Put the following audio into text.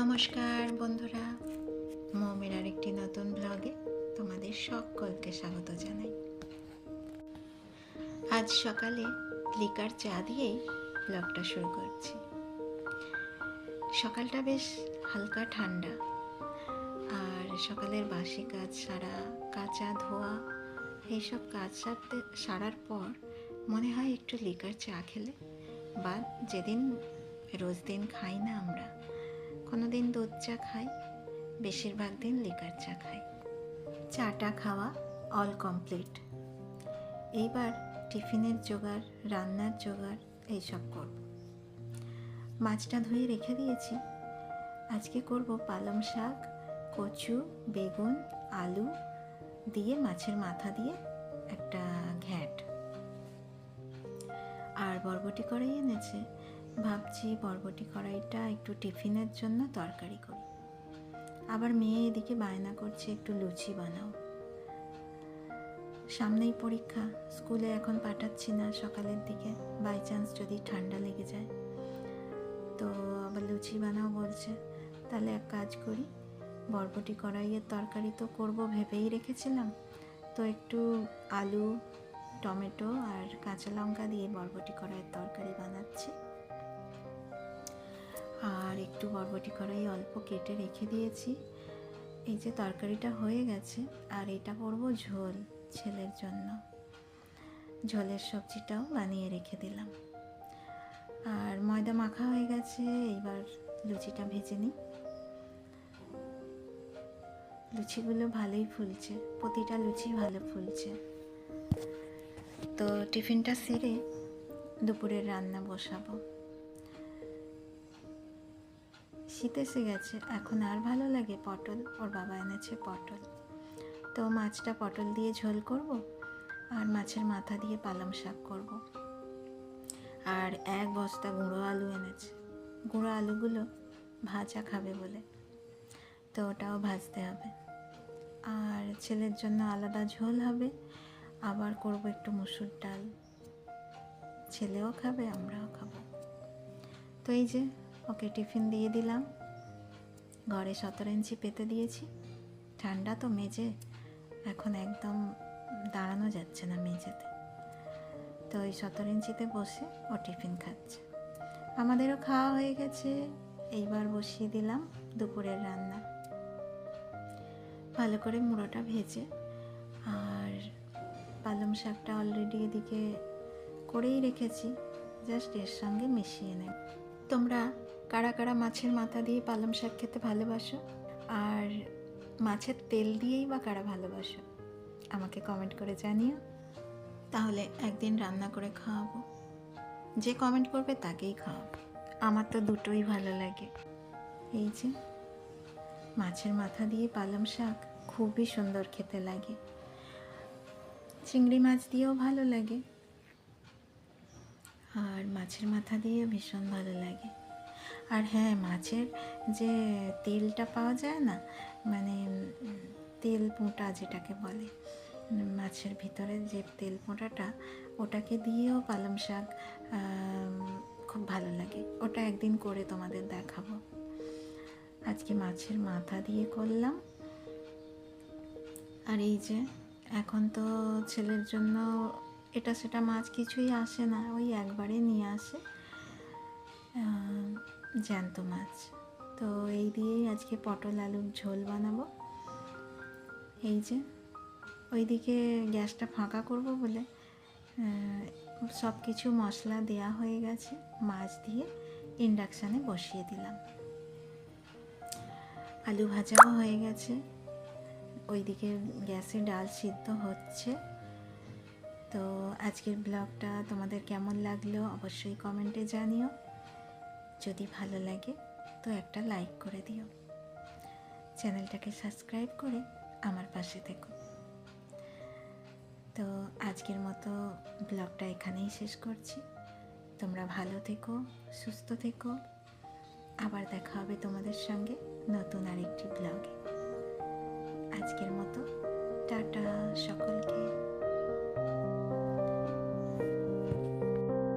নমস্কার বন্ধুরা, মৌমির আরেকটি নতুন ব্লগে তোমাদের সকলকে স্বাগত জানাই। আজ সকালে লিকার চা দিয়েই ব্লগটা শুরু করছি। সকালটা বেশ হালকা ঠান্ডা, আর সকালের বাসি কাজ সারা, কাচা ধোয়া এইসব কাজ সারার পর মনে হয় একটু লিকার চা খেলে, বা যেদিন রোজ দিন খাই না আমরা, কোনো দিন দুধ চা খাই, বেশিরভাগ দিন লিকার চা খাই। চাটা খাওয়া অল কমপ্লিট। এইবার টিফিনের জোগাড়, রান্নার জোগাড় এইসব করব। মাছটা ধুয়ে রেখে দিয়েছি। আজকে করব পালং শাক, কচু, বেগুন, আলু দিয়ে মাছের মাথা দিয়ে একটা ঘ্যাঁট। আর বরবটি কড়াই এনেছে, ভাবছি বরবটি কড়াইটা একটু টিফিনের জন্য তরকারি করি। আবার মেয়ে এদিকে বায়না করছে একটু লুচি বানাও। সামনেই পরীক্ষা, স্কুলে এখন পাঠাচ্ছি না সকালের দিকে, বাই চান্স যদি ঠান্ডা লেগে যায়। তো আবার লুচি বানাও বলছে। তাহলে এক কাজ করি, বরবটি কড়াইয়ের তরকারি তো করব ভেবেই রেখেছিলাম, তো একটু আলু, টমেটো আর কাঁচা লঙ্কা দিয়ে বরবটি কড়াইয়ের তরকারি বানাচ্ছি। আর একটু বরবটি কড়াই অল্প কেটে রেখে দিয়েছি। এই যে তরকারিটা হয়ে গেছে, আর এটা করব ঝোল ছেলের জন্য। ঝোলের সবজিটাও বানিয়ে রেখে দিলাম। আর ময়দা মাখা হয়ে গেছে, এইবার লুচিটা ভেজে নিই। লুচিগুলো ভালোই ফুলছে, প্রতিটা লুচি ভালো ফুলছে। তো টিফিনটা সেরে দুপুরের রান্না বসাবো। শীত এসে গেছে, এখন আর ভালো লাগে পটল, ওর বাবা এনেছে পটল। তো মাছটা পটল দিয়ে ঝোল করব, আর মাছের মাথা দিয়ে পালং শাক করব। আর এক বস্তা গুঁড়ো আলু এনেছে, গুঁড়ো আলুগুলো ভাজা খাবে বলে, তো ওটাও ভাজতে হবে। আর ছেলের জন্য আলাদা ঝোল হবে, আবার করব একটু মুসুর ডাল, ছেলেও খাবে আমরাও খাবো। তো এই যে ওকে টিফিন দিয়ে দিলাম। ঘরে 17 ইঞ্চি পেতে দিয়েছি, ঠান্ডা তো মেঝে, এখন একদম দাঁড়ানো যাচ্ছে না মেঝেতে। তো ওই 17 ইঞ্চিতে বসে ও টিফিন খাচ্ছে। আমাদেরও খাওয়া হয়ে গেছে, এইবার বসিয়ে দিলাম দুপুরের রান্না। ভালো করে মুড়োটা ভেজে, আর পালং শাকটা অলরেডি এদিকে করেই রেখেছি, জাস্ট এর সঙ্গে মিশিয়ে নেব। তোমরা কারা কারা মাছের মাথা দিয়ে পালং শাক খেতে ভালোবাসো, আর মাছের তেল দিয়েই বা কারা ভালোবাসো, আমাকে কমেন্ট করে জানিও। তাহলে একদিন রান্না করে খাওয়াবো, যে কমেন্ট করবে তাকেই খাওয়াবো। আমার তো দুটোই ভালো লাগে। এই যে মাছের মাথা দিয়ে পালং শাক খুবই সুন্দর খেতে লাগে, চিংড়ি মাছ দিয়েও ভালো লাগে, আর মাছের মাথা দিয়ে ভীষণ ভালো লাগে। আর হ্যাঁ, মাছের যে তেলটা পাওয়া যায় না, মানে তেল পোঁটা যেটাকে বলে, মাছের ভিতরে যে তেল পোঁটাটা, ওটাকে দিয়েও পালং শাক খুব ভালো লাগে। ওটা একদিন করে তোমাদের দেখাবো। আজকে মাছের মাথা দিয়ে করলাম। আর এই যে এখন তো ছেলের জন্য এটা সেটা মাছ কিছুই আসে না, ওই একবারে নিয়ে আসে জ্যান্ত মাছ। তো এই দিয়েই আজকে পটল আলুর ঝোল বানাবো। এই যে ওইদিকে গ্যাসটা ফাঁকা করব বলে সব কিছু মশলা দেয়া হয়ে গেছে, মাছ দিয়ে ইন্ডাকশানে বসিয়ে দিলাম। আলু ভাজাও হয়ে গেছে, ওইদিকে গ্যাসে ডাল সিদ্ধ হচ্ছে। তো আজকের ব্লগটা তোমাদের কেমন লাগলো অবশ্যই কমেন্টে জানিও। যদি ভালো লাগে তো একটা লাইক করে দিও, চ্যানেলটাকে সাবস্ক্রাইব করে আমার পাশে থেকো। তো আজকের মতো ব্লগটা এখানেই শেষ করছি। তোমরা ভালো থেকো, সুস্থ থেকো। আবার দেখা হবে তোমাদের সঙ্গে নতুন আরেকটি ব্লগে। আজকের মতো টাটা সকলকে।